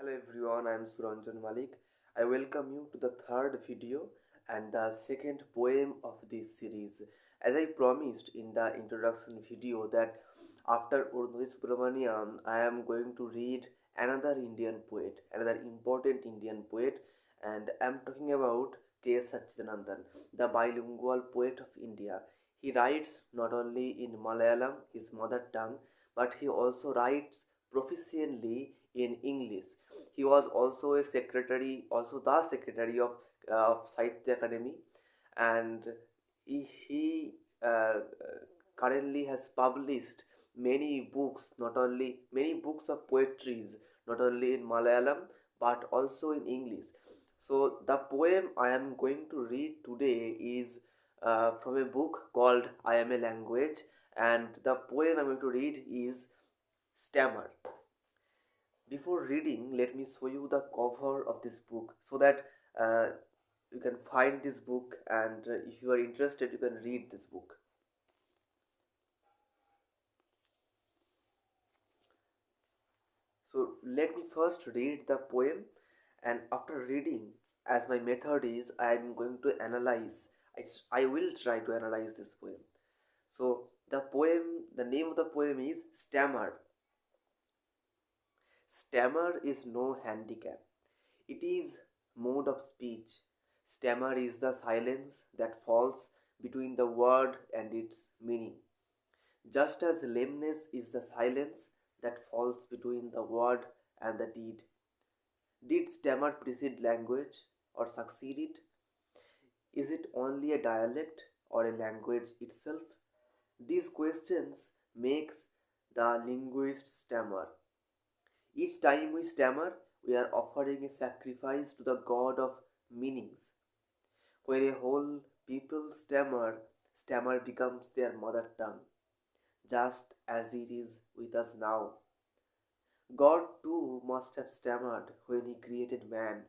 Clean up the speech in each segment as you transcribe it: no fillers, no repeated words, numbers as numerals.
Hello everyone, I am Suranjan Malik. I welcome you to the third video and the second poem of this series. As I promised in the introduction video that after Urdhva Subramaniam, I am going to read another Indian poet, another important Indian poet, and I am talking about K. Satchidanandan, the bilingual poet of India. He writes not only in Malayalam, his mother tongue, but he also writes proficiently in English. He was also a secretary, also the secretary of Sahitya Academy, and he currently has published many books, not only many books of poetries, not only in Malayalam but also in English. So the poem I am going to read today is from a book called I Am a Language, and the poem I'm going to read is Stammer. Before reading, let me show you the cover of this book so that uh, you can find this book, and if you are interested, you can read this book. So let me first read the poem, and after reading, as my method is, I am going to analyze. I will try to analyze this poem. So the name of the poem is Stammer. Stammer is no handicap. It is mode of speech. Stammer is the silence that falls between the word and its meaning. Just as lameness is the silence that falls between the word and the deed. Did stammer precede language or succeed it? Is it only a dialect or a language itself? These questions makes the linguist stammer. Each time we stammer, we are offering a sacrifice to the god of meanings. When a whole people stammer, stammer becomes their mother tongue, just as it is with us now. God too must have stammered when he created man.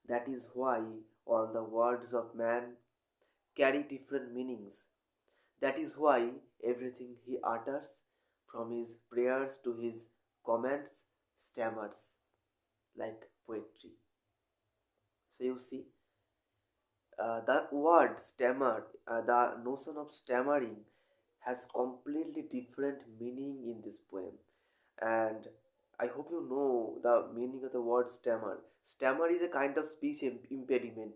That is why all the words of man carry different meanings. That is why everything he utters, from his prayers to his comments, stammers like poetry. So you see, the word stammer, the notion of stammering has completely different meaning in this poem, and I hope you know the meaning of the word stammer. Stammer is a kind of speech impediment.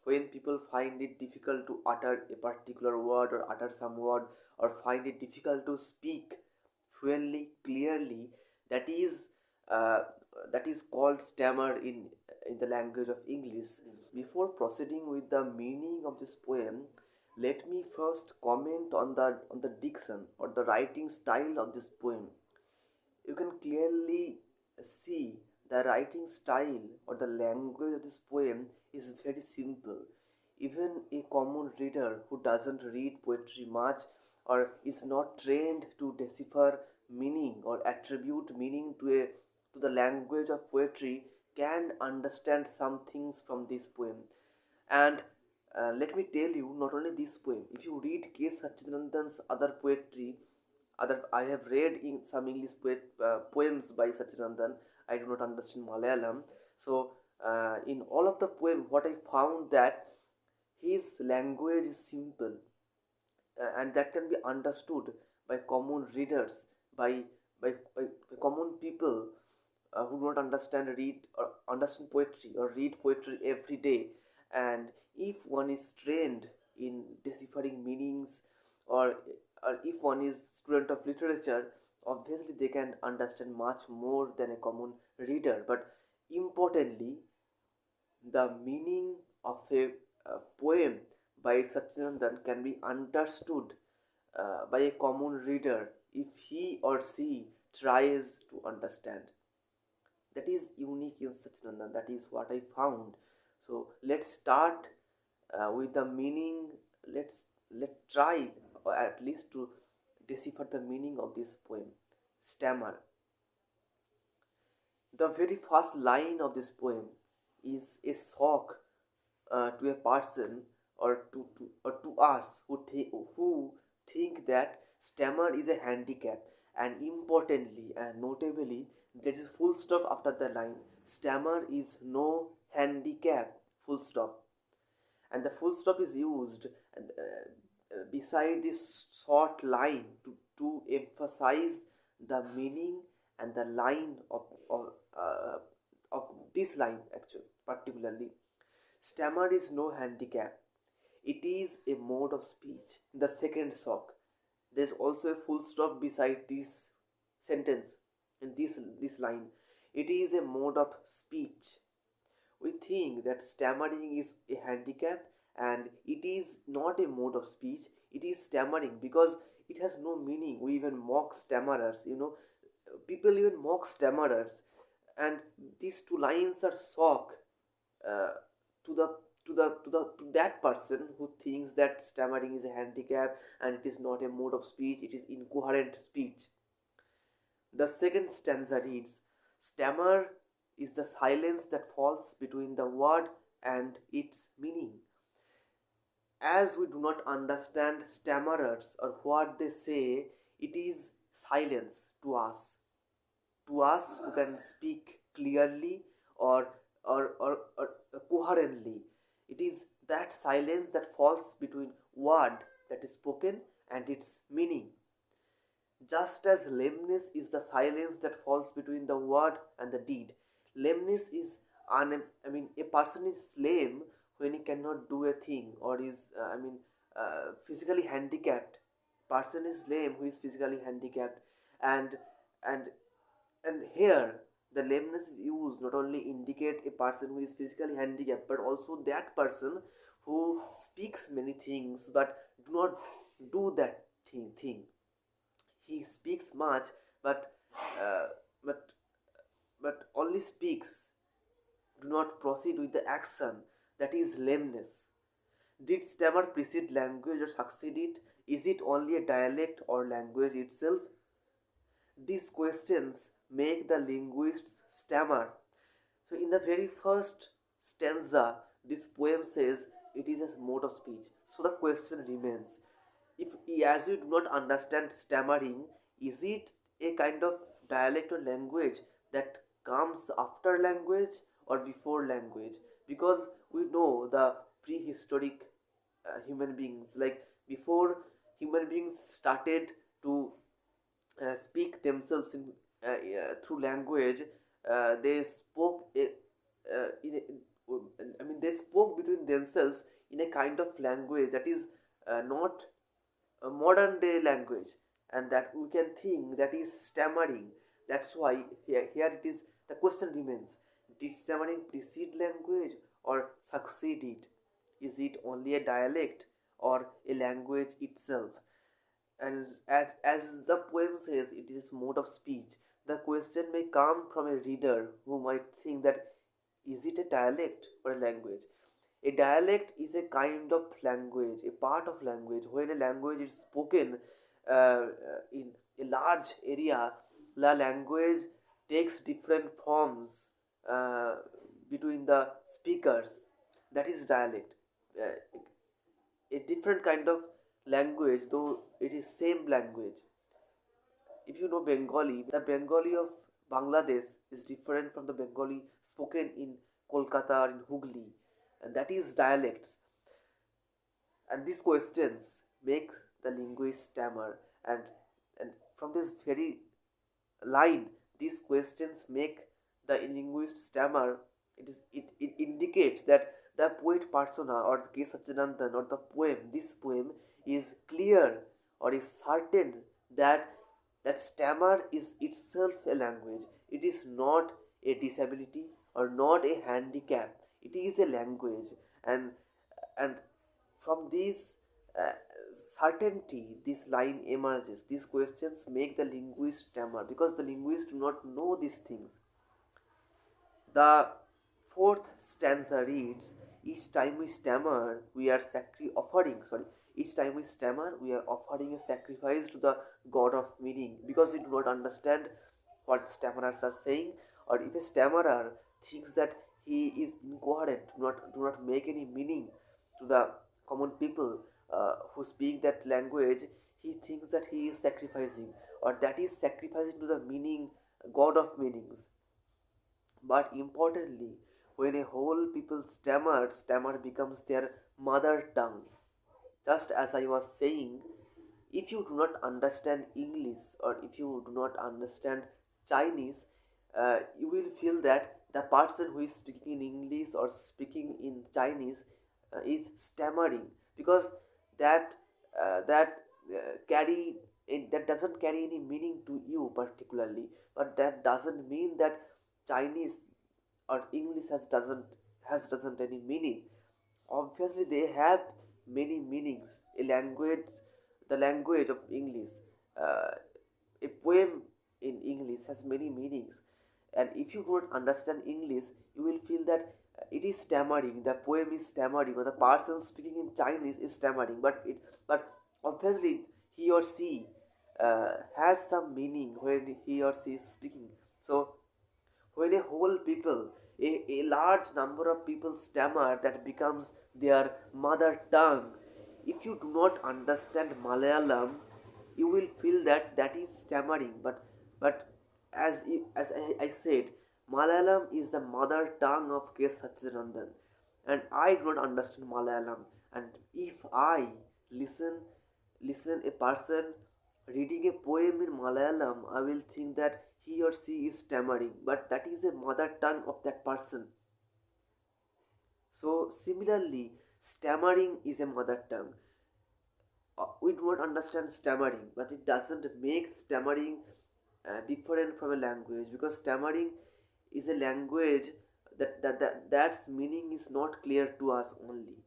When people find it difficult to utter a particular word or utter some word, or find it difficult to speak fluently, clearly, that is uh, that is called stammer in the language of English. Before proceeding with the meaning of this poem, let me first comment on the diction or the writing style of this poem. You can clearly see the writing style or the language of this poem is very simple. Even a common reader who doesn't read poetry much or is not trained to decipher meaning or attribute meaning to the language of poetry can understand some things from this poem. And let me tell you, not only this poem, if you read K. Satchidanandan's other poetry, other I have read in some English poems by Satchidanandan. I do not understand Malayalam, so in all of the poem, what I found that his language is simple, and that can be understood by common readers, by by common people who do not understand read or understand poetry or read poetry every day. And if one is trained in deciphering meanings, or if one is student of literature, obviously they can understand much more than a common reader. But importantly, the meaning of a poem by Satchidanandan can be understood by a common reader if he or she tries to understand. That is unique in Satchidanandan. That is what I found. So let's start with the meaning. Let try, or at least to decipher the meaning of this poem. Stammer. The very first line of this poem is a shock to a person, or to us who think that stammer is a handicap, and importantly and notably, there is full stop after the line. Stammer is no handicap. Full stop. And the full stop is used beside this short line to emphasize the meaning and the line uh, of this line actually particularly. Stammer is no handicap. It is a mode of speech. The second shock. There is also a full stop beside this sentence in this line. It is a mode of speech. We think that stammering is a handicap, and it is not a mode of speech. It is stammering because it has no meaning. We even mock stammerers, people even mock stammerers, and these two lines are shock uh, to the to that person who thinks that stammering is a handicap and it is not a mode of speech, it is incoherent speech. The second stanza reads, stammer is the silence that falls between the word and its meaning. As we do not understand stammerers or what they say, it is silence to us. To us who can speak clearly or coherently. It is that silence that falls between word that is spoken and its meaning. Just as lameness is the silence that falls between the word and the deed. Lameness is, a person is lame when he cannot do a thing or is, physically handicapped. Person is lame who is physically handicapped, and and and here the lameness is used not only indicate a person who is physically handicapped, but also that person who speaks many things but do not do that thing. He speaks much, but uh, but but only speaks, do not proceed with the action. That is lameness. Did stammer precede language or succeed it? Is it only a dialect or language itself? These questions make the linguist stammer. So, in the very first stanza, this poem says it is a mode of speech. So, the question remains, if as you do not understand stammering, is it a kind of dialect or language that comes after language or before language? Because we know the prehistoric human beings, like before human beings started to speak themselves through language, they spoke they spoke between themselves in a kind of language that is not a modern day language, and that we can think that is stammering. That's why here it is, the question remains, did stammering precede language or succeed it? Is it only a dialect or a language itself? And as the poem says, it is mode of speech. The question may come from a reader who might think that is it a dialect or a language? A dialect is a kind of language, a part of language. When a language is spoken in a large area, the language takes different forms uh, between the speakers. That is dialect. A different kind of language, though it is same language. If you know Bengali, the Bengali of Bangladesh is different from the Bengali spoken in Kolkata or in Hooghly, and that is dialects. And these questions make the linguist stammer, and from this very line, these questions make the linguist stammer. It indicates that the poet persona or K. Satchidanandan or the poem, this poem is clear or is certain that stammer is itself a language. It is not a disability or not a handicap. It is a language, and from this uh, certainty, this line emerges. These questions make the linguist stammer because the linguists do not know these things. The fourth stanza reads, each time we stammer, we are each time we stammer, we are offering a sacrifice to the god of meaning because we do not understand what stammerers are saying, or if a stammerer thinks that he is incoherent, do not make any meaning to the common people who speak that language, he thinks that he is sacrificing, or that is sacrificing to the meaning, God of meanings. But importantly, when a whole people stammer, stammer becomes their mother tongue. Just as I was saying, if you do not understand English or if you do not understand Chinese, you will feel that the person who is speaking in English or speaking in Chinese is stammering, because that carry that doesn't carry any meaning to you particularly, but that doesn't mean that Chinese or English has doesn't any meaning. Obviously, they have many meanings. The language of English, uh, a poem in English has many meanings. And if you don't understand English, you will feel that it is stammering. The poem is stammering, or the person speaking in Chinese is stammering. But obviously, he or she has some meaning when he or she is speaking. So when a whole people, a large number of people stammer, that becomes their mother tongue. If you do not understand Malayalam, you will feel that that is stammering. But as I said, Malayalam is the mother tongue of K. Satchidanandan, and I do not understand Malayalam. And if I listen listen a person reading a poem in Malayalam, I will think that he or she is stammering, but that is a mother tongue of that person. So similarly, stammering is a mother tongue. We do not understand stammering, but it doesn't make stammering different from a language, because stammering is a language that's meaning is not clear to us only.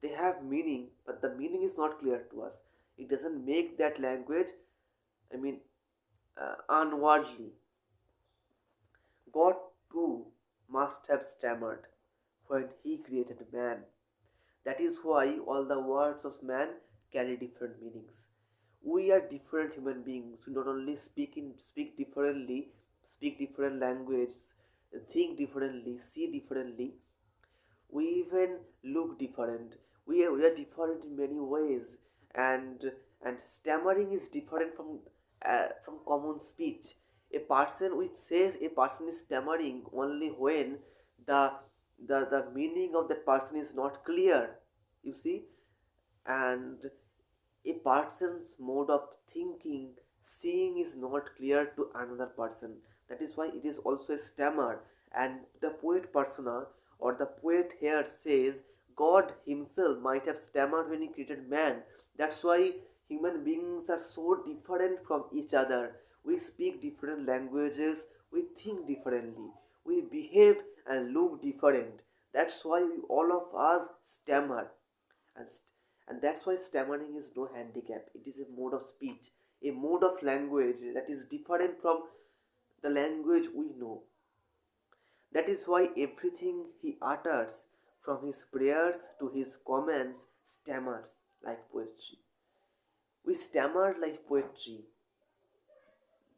They have meaning, but the meaning is not clear to us. It doesn't make that language, I mean, unworldly. God too must have stammered when he created man. That is why all the words of man carry different meanings. We are different human beings. We not only speak differently, speak different languages, think differently, see differently. We even look different. We are different in many ways, and stammering is different from common speech. A person which says a person is stammering only when the the meaning of that person is not clear, you see. And a person's mode of thinking, seeing is not clear to another person. That is why it is also a stammer. And the poet persona, or the poet here says, God himself might have stammered when he created man. That's why human beings are so different from each other. We speak different languages, we think differently, we behave and look different. That's why all of us stammer. And that's why stammering is no handicap. It is a mode of speech, a mode of language that is different from the language we know. That is why everything he utters, from his prayers to his comments, stammers like poetry. We stammer like poetry.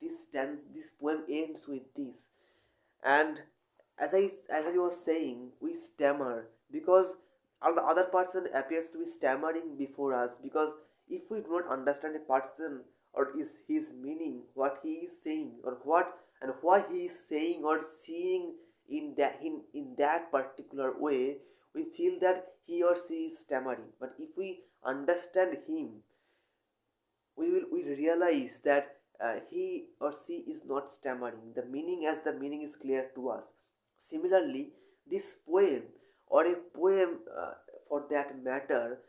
This poem ends with this. And as I was saying, we stammer because the other person appears to be stammering before us, because if we do not understand a person or is his meaning, what he is saying, or what and why he is saying or seeing in that particular way, we feel that he or she is stammering. But if we understand him, we realize that he or she is not stammering. The meaning, as the meaning is clear to us. Similarly, this poem, or a poem for that matter,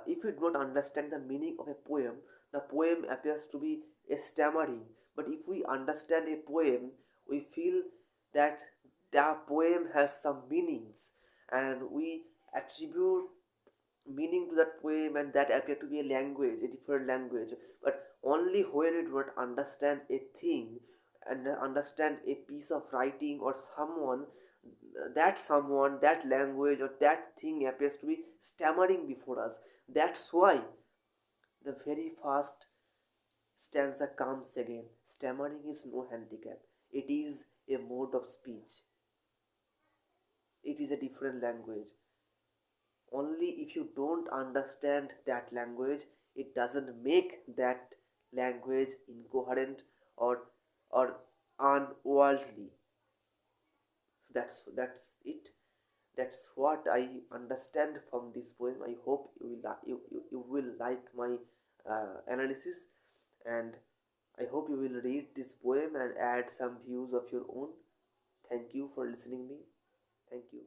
if we do not understand the meaning of a poem, the poem appears to be a stammering. But if we understand a poem, we feel that the poem has some meanings, and we attribute meaning to that poem, and that appear to be a language, a different language. But only when we do not understand a thing and understand a piece of writing or someone, that language or that thing appears to be stammering before us. That's why the very first stanza comes again. Stammering is no handicap. It is a mode of speech. It is a different language. Only if you don't understand that language, it doesn't make that language incoherent or unworldly. So that's it. That's what I understand from this poem. I hope you will like my analysis, and I hope you will read this poem and add some views of your own. Thank you for listening me. Thank you.